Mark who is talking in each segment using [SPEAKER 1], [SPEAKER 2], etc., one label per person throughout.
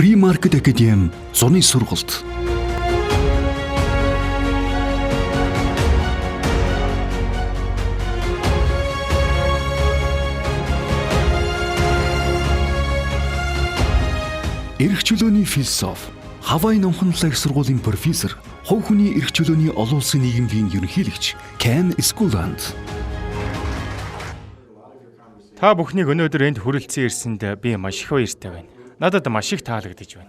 [SPEAKER 1] Free Market Academy зуны сургалт. Эрх чөлөөний философи, Хавай номхонлог их сургуулийн профессор, хувь хүний эрх чөлөөний олон улсын нийгэмлэгийн ерөнхийлөгч Ken Eskuland.
[SPEAKER 2] Та бүхнийг өнөөдөр энд хүрэлцэн ирсэнд би маш их баяртай байна. Надад маш их таалагдж байна.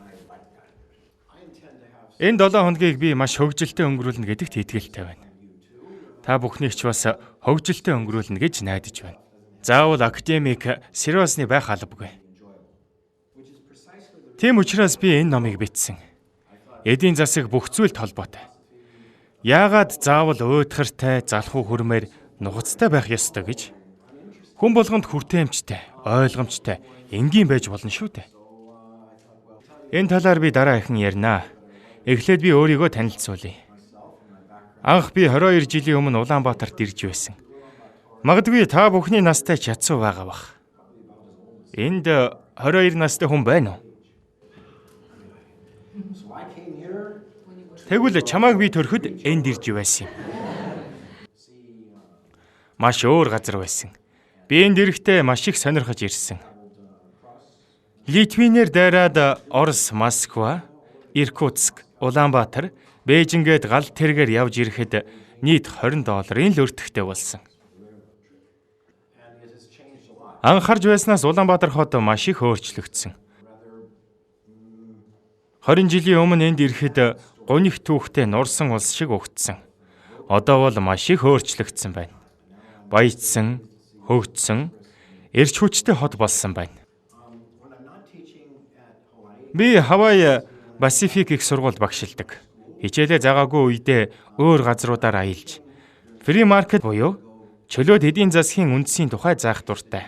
[SPEAKER 2] Энэ 7 хоногийг би маш хөгжилтэй өнгөрүүлнэ гэдэгт итгэлтэй байна. Та бүхнийг ч бас хөгжилтэй өнгөрүүлнэ гэж найдаж байна. Заавал академик сериосны байх албагүй. Тийм учраас би энэ номыг бичсэн. Эдийн засаг бүх зүйлд холбоотой. Яагаад заавал уйдгартай, залхуу хөрмээр нухацтай байх ёстой гэж? Хүн болгонд хүртээмжтэй, ойлгомжтой, энгийн байж болно шүү дээ. Энэ талаар би дараа ихэн ярина. Эхлээд би өөрийгөө танилцуулъя. Анх би 22 жилийн өмнө Улаанбаатарт ирж байсан. Магадгүй та бүхний настай ч ядсуу байгаа бах. Энд 22 настай хүн байна уу? Тэгвэл чамааг би төрөхөд энд ирж байсан юм. Маш өөр газар байсан. Би энд ирэхдээ маш их сонирхож ирсэн. Литвинээр дайраад Орос, Москва, Иркутск, Улаанбаатар, Бээжингээд гал тэргээр явж ирэхэд нийт $20 л өртөгтэй болсон. Анхаарч байснаас Улаанбаатар хот маш их өөрчлөгдсөн. 20 жилийн өмнө энд ирэхэд гуниг түүхтэй нурсан улс шиг өгдсөн. Одоо бол маш их өөрчлөгдсөн байна. Баяжсан, хөгжсөн, эрч хүчтэй хот болсон байна. Би Хавай Пасифик их сургуульд багшилдаг. Хичээлээ заагаагүй үедээ өөр газруудаар аялж, Free Market буюу чөлөөт эдийн засгийн үндсийн тухай заах дуртай.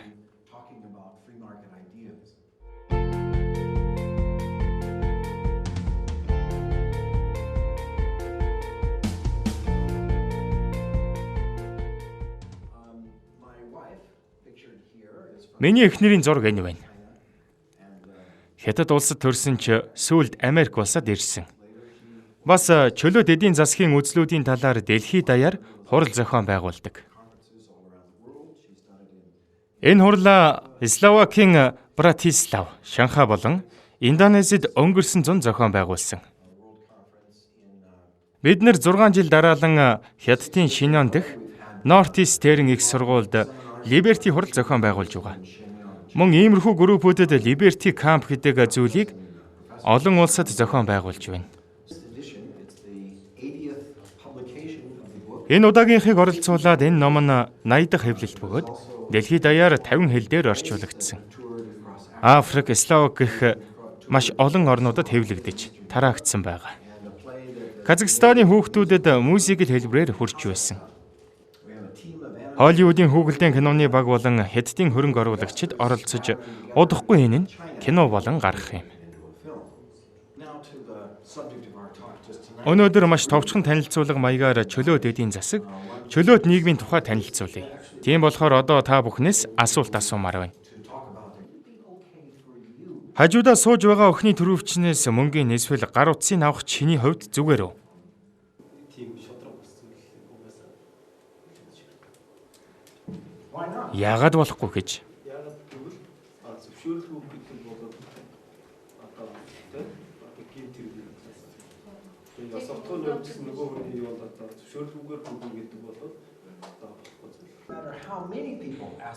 [SPEAKER 2] Миний эхнэрийн зураг энэ байна. Хятад улсад төрсөн ч сүүлд Америк улсад ирсэн. Бас чөлөөт эдийн засгийн үзлүүдийн талаар дэлхийд даяар хурал зохион байгуулдаг. Энэ хурлаа Словакийн Братислав, Шанхай болон Индонезид өнгөрсөн 100 зохион байгуулсан. Бид нэр 6 жил дараалан Хятадын Шинон дэх North Eastern их сургуульд Liberty хурал зохион байгуулж байгаа. Мөн иймэрхүү группүүдэд Liberty Camp гэдэг зүйлийг олон улсад зохион байгуулж байна. Энэ удаагийнхыг оролцуулаад энэ ном нь 80 дахь хэвлэлт бөгөөд дэлхийд даяар 50 хэл дээр орчуулагдсан. Африк, Словак гэх маш олон орнуудад хэвлэгдэж тараагдсан байгаа. Казахстаны хүүхдүүдэд музикэл хэлбэрээр хүрч байсан. Холливуудын хүүхэлдэйн киноны баг болон Хятадын хөрөнгө оруулагчид оролцож удахгүй энэ нь кино болон гарах юм. Өнөөдөр маш товчхон танилцуулга маягаар чөлөөт эдийн засаг, чөлөөт нийгмийн тухай танилцуулъя. Тийм болохоор одоо та бүхнээс асуулт асуумаар байна. Хажуудаа сууж байгаа охины төрөвчнээс мөнгөний эсвэл гар утсыг авах чиний хувьд зүгээр үү? Яагаад болохгүй гэж?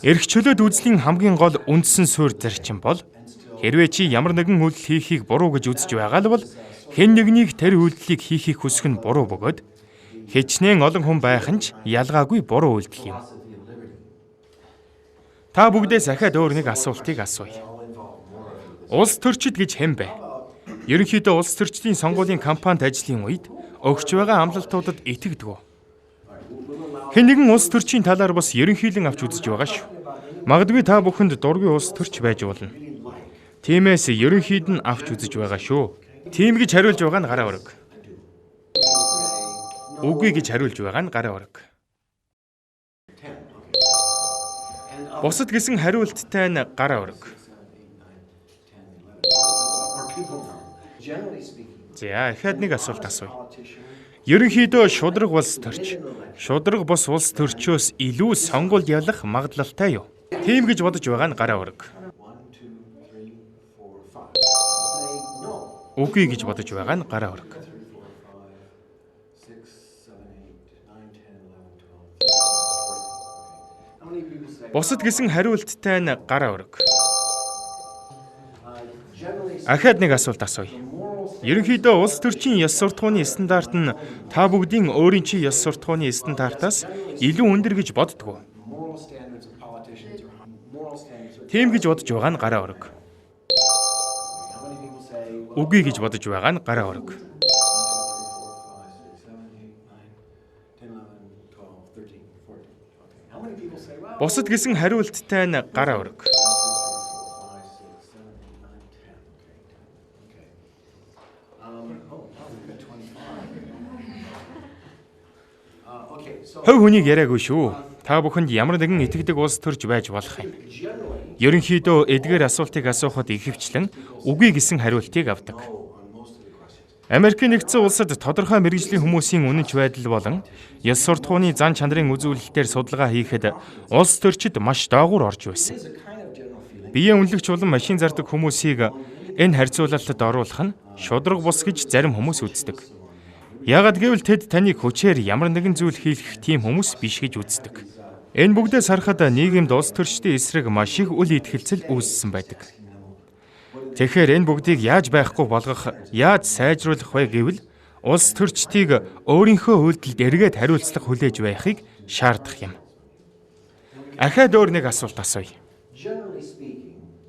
[SPEAKER 2] Эрх чөлөөт үзлийн хамгийн гол үндсэн суурь зарчим бол хэрвээ чи ямар нэгэн үйлдэл хийхийг буруу гэж үзэж байгаа л бол хэн нэгнийг тэр үйлдэлийг хийхийг хүсэх нь буруу бөгөөд хичнээн олон хүн байх нь ч ялгаагүй буруу үйлдэл юм. Та бүгдээс ахаад өөр нэг асуултыг асууя. Улс төрчид гэж хэн бэ? Ерөнхийдөө улс төрчдийн сонгуулийн кампанид ажлын үед өгч байгаа амлалтуудад итгэдэг үү? Хэн нэгэн улс төрчийн талаар бас ерөнхийлөн авч үзэж байгаа шүү. Магадгүй та бүхэнд дургүй улс төрч байж болно. Тиймээс ерөнхийд нь авч үзэж байгаа шүү. Тийм гэж хариулж байгаа нь гараа өрөг. Үгүй гэж хариулж байгаа нь гараа өрөг. Бусад гэсэн хариулттай нь гараа өрөг. За дахиад нэг асуулт асууя. Ерөнхийдөө шударга улс төрч, шударга бус улс төрчөөс илүү сонгуульд ялах магадлалтай юу? Тийм гэж бодож байгаа нь гараа өрг. Үгүй гэж бодож байгаа нь гараа өрг. Бусад гэсэн хариулттай нь гараа өрг. Ахаад нэг асуулт асууя. Ерөнхийдөө улс төрчийн ёс суртахууны стандарт нь та бүгдийн өөрийн чи ёс суртахууны стандартаас илүү өндөр гэж боддгоо. Тийм гэж бодож байгаа нь гараа өрг. Үгүй гэж бодож байгаа нь гараа өрг. Бусад гэсэн хариулттай нь гараа өрг. Хөв хүнийг яриагүй шүү. Та бүхэнд ямар нэгэн итгэдэг улс төрж байж болох юм. Ерөнхийдөө эдгээр асуултыг асуухад ихэвчлэн үгүй гэсэн хариултыг авдаг. Америкийн нэгдсэн улсад тодорхой мэргэжлийн хүмүүсийн үнэнч байдал болон ёс суртахууны зан чанарын үзүүлэлтээр судалгаа хийхэд улс төрчид маш доогуур орж байсан. Биеийн үнэлэгч болон машин зардаг хүмүүсийг энэ харьцуулалтад оруулах нь шударга бус гэж зарим хүмүүс үздэг. Яагад гэвэл тэд таныг хүчээр ямар нэгэн зүйл хийх тийм хүмүүс биш гэж үздэг. Энэ бүгдээс харахад нийгэмд улс төрчдийн эсрэг маш их үл идэлцэл үүссэн байдаг. Тэгэхээр энэ бүгдийг яаж байхгүй болгох, яаж сайжруулах вэ гэвэл улс төрчдийг өөрийнхөө үйлдэлд эргээд хариуцлага хүлээж байхыг шаардах юм. Ахаад өөр нэг асуулт асууя.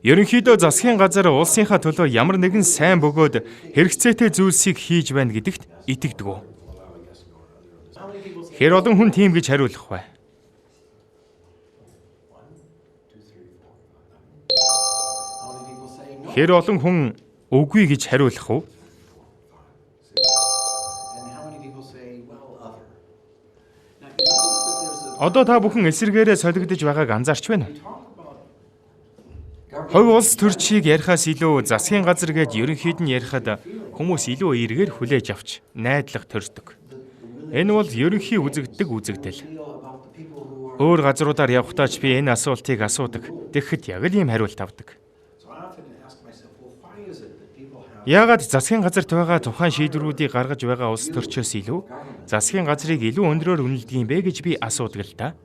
[SPEAKER 2] Ерөнхийдөө засгийн газар улсынхаа төлөө ямар нэгэн сайн бөгөөд хэрэгцээтэй зүйлсийг хийж байна гэдэгт итгэдэг үү? Хэр олон хүн тийм гэж хариулах вэ? Хэр олон хүн үгүй гэж хариулах уу? Одоо та бүхэн эсэргээрээ солигдож байгааг анзаарч байна уу? Хувь улс төрчийг ярихаас илүү засгийн газар гэж ерөнхийд нь ярихад хүмүүс илүү эргээр хүлээж авч найдлага төрдөг. Энэ бол ерөнхий үзэгддэг үзэгдэл. Өөр газруудаар явхдаа ч би энэ асуултыг асуудаг. Тэгэхэд яг л ийм хариулт авдаг. Яагаад засгийн газарт байгаа тухайн шийдвэрүүдийг гаргаж байгаа улс төрчөөс илүү засгийн газрыг илүү өндрөөр үнэлдэг юм бэ гэж би асуудаг л да.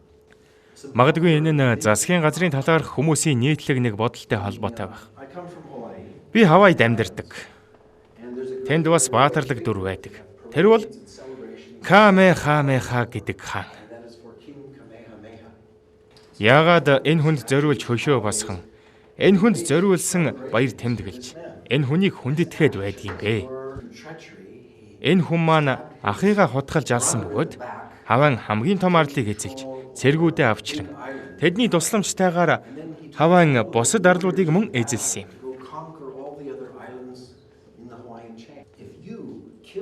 [SPEAKER 2] Магадгүй энэ нь засгийн газрын талаарх хүмүүсийн нийтлэг нэг бодолтой холбоотой байх. Би Хавайд амьдардаг. Тэнд бас баатарлаг дүр байдаг. Тэр бол Камехамеха гэдэг хаан. Яагаад энэ хүнд зориулж хөшөө босгон, энэ хүнд зориулсан баяр тэмдэглэж, энэ хүнийг хүндэтгэхэд байдгийн бэ? Энэ хүн маань ахыгаа хутгалж алсан бөгөөд Хавайн хамгийн том арлыг эзэлж цэргүүдээ авчран тэдний тусламжтайгаар Хавайн бусад арлуудыг мөн эзэлсэн юм.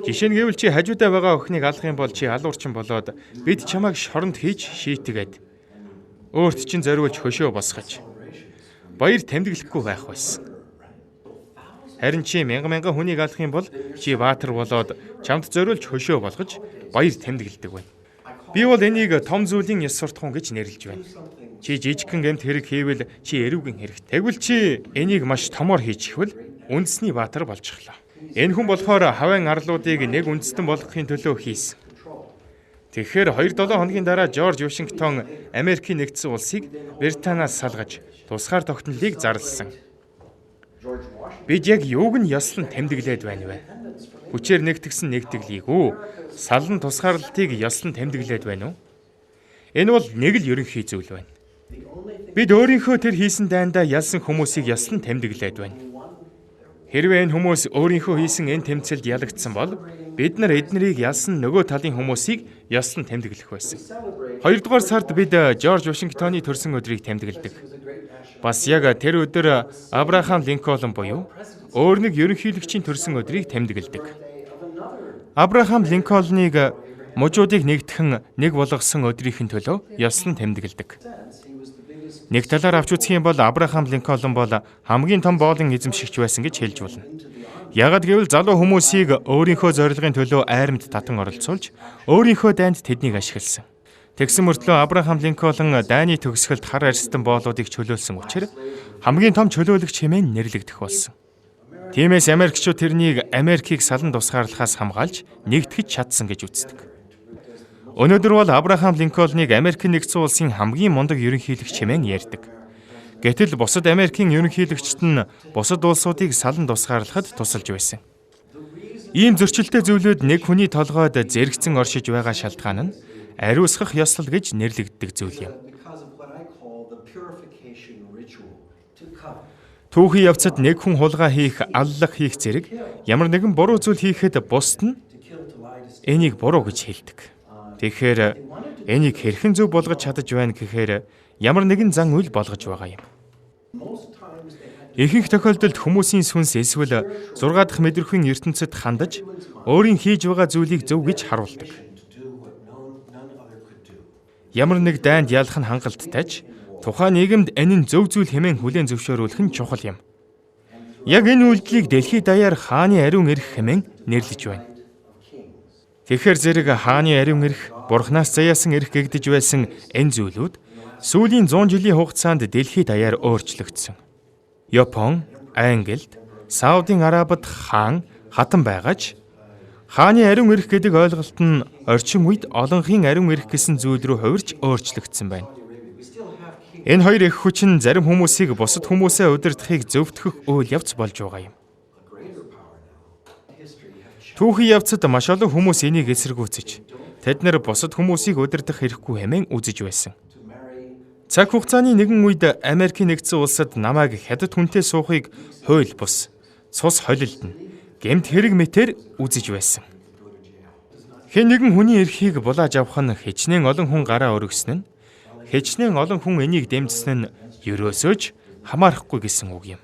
[SPEAKER 2] Жишээ нь гэвэл чи хажуудаа байгаа охиныг алах юм бол чи алуурчин болоод бид чамайг шоронд хийж шийтгээд өөрт чинь зориулж хөшөө босгож баяр тэмдэглэхгүй байх байсан. Харин чи мянган хүнийг алах юм бол чи баатар болоод чамд зориулж хөшөө болгож баяр тэмдэглэдэг байна. Би бол энийг том зүйлийн ёс суртахуун гэж нэрлэж байна. Чи жижигхэн гэмт хэрэг хийвэл чи эрүүгийн хэрэг. Тэгвэл чи энийг маш томоор хийчихвэл үндэсний баатар болчихлоо. Энэ хүн болохоор Хавайн арлуудыг нэг үндэстэн болгохын төлөө хийсэн. Тэгэхээр 2-7 хоногийн дараа Жорж Вашингтон Америкийн нэгдсэн улсыг Британиас салгаж тусгаар тогтнолыг зарласан. Бид яг юуг нь ёслон тэмдэглээд байна вэ? Хүчээр нэгтгсэн нэгтгэлийг үү? Салан тусгаарлалтыг ёслон тэмдэглээд байна уу? Энэ бол нэг л ерөнхий зүйл байна. Бид өөрийнхөө тэр хийсэн дайндаа ялсан хүмүүсийг ёслон тэмдэглээд байна. Хэрвээ энэ хүмүүс өөрийнхөө хийсэн энэ тэмцэлд ялагдсан бол бид нар эднэрийг ялсан нөгөө талын хүмүүсийг ёслон тэмдэглэх байсан. 2-р сард бид Жорж Вашингтоны төрсөн өдрийг тэмдэглэдэг. Бас яг тэр өдөр Абрахам Линкольн буюу өөр нэг ерөнхийлөгчийн төрсөн өдрийг тэмдэглэдэг. Абрахам Линкольныг мужуудыг нэгтгэн нэг болгосон өдрийнхэн төлөө ёслон тэмдэглэдэг. Нэг талаар авч үзэх юм бол Абрахам Линкольн бол хамгийн том боолын эзэмшигч байсан гэж хэлж болно. Яагад гэвэл залуу хүмүүсийг өөрийнхөө зорилгын төлөө айрамд татан оролцуулж, өөрийнхөө дайнд тэднийг ашигласан. Тэгсэн мөртлөө Абрахам Линкольн дайны төгсгөлд хар арстан боолуудыг чөлөөлсөн учраас хамгийн том чөлөөлөгч хэмээн нэрлэгдэх болсон. Тиймээс Америкчууд тэрнийг Америкийг салан тусгаарлахаас хамгаалж нэгтгэж чадсан гэж үздэг. Өнөөдөр бол Абрахам Линкольныг Америкийн нэгдсэн улсын хамгийн мундаг ерөнхийлөгч хэмээн ярьдаг. Гэтэл бусад Америкийн ерөнхийлөгчд нь бусад улсуудыг салан тусгаарлахад тусалж байсан. Ийм зөрчилтэй зүйлүүд нэг хүний толгойд зэрэгцэн оршиж байгаа шалтгаан нь ариусгах ёслол гэж нэрлэгддэг зүйл юм. Түүхийн явцад нэг хүн хулгай хийх, аллах хийх зэрэг ямар нэгэн буруу зүйл хийхэд бусд нь энийг буруу гэж хэлдэг. Тэгэхээр энийг хэрхэн зөв болгож чадаж байна гэхээр ямар нэгэн зан үйл болгож байгаа юм. Ихэнх тохиолдолд хүмүүсийн сүнс эсвэл 6 дахь мэдрэхүйн ертөнцид хандаж өөрийн хийж байгаа зүйлийг зөв гэж харуулдаг. Ямар нэг дайнд ялах нь хангалттай ч тухайн нийгэмд энэ нь зөв зүйл хэмээн хүлээн зөвшөөрүүлэх нь чухал юм. Яг энэ үйлдэлийг дэлхийд даяар хааны ариун эрх хэмээн нэрлэж байна. Тэгэхээр зэрэг хааны ариун эрх, Бурханаас заяасан эрх гэгдэж байсан энэ зүйлүүд сүүлийн 100 жилийн хугацаанд дэлхийд даяар өөрчлөгдсөн. Япон, Англид, Саудын Арабид хаан, хатан байгаач хааны ариун эрх гэдэг ойлголт нь орчин үед олонхын ариун эрх гэсэн зүйл рүү хувирч өөрчлөгдсөн байна. Энэ хоёр их хүч нь зарим хүмүүсийг бусад хүмүүсээ удирдахыг зөвтгөх үйл явц болж байгаа юм. Түүхийн явцад маш олон хүмүүс энийг эсэргүүцэж, тэд нар бусад хүмүүсийг удирдах хэрэггүй хэмээн үзэж байсан. Цаг хугацааны нэгэн үед Америкийн нэгдсэн улсад намайг хятад хүнтэй суухыг хууль бус, цус холилдно, гэмт хэрэг мэтэр үзэж байсан. Хэн нэгэн хүний эрхийг булааж авах нь хичнээн олон хүн гараа өргөсөн нь, хичнээн олон хүн энийг дэмжсэн нь ерөөсөө ч хамаарахгүй гэсэн үг юм.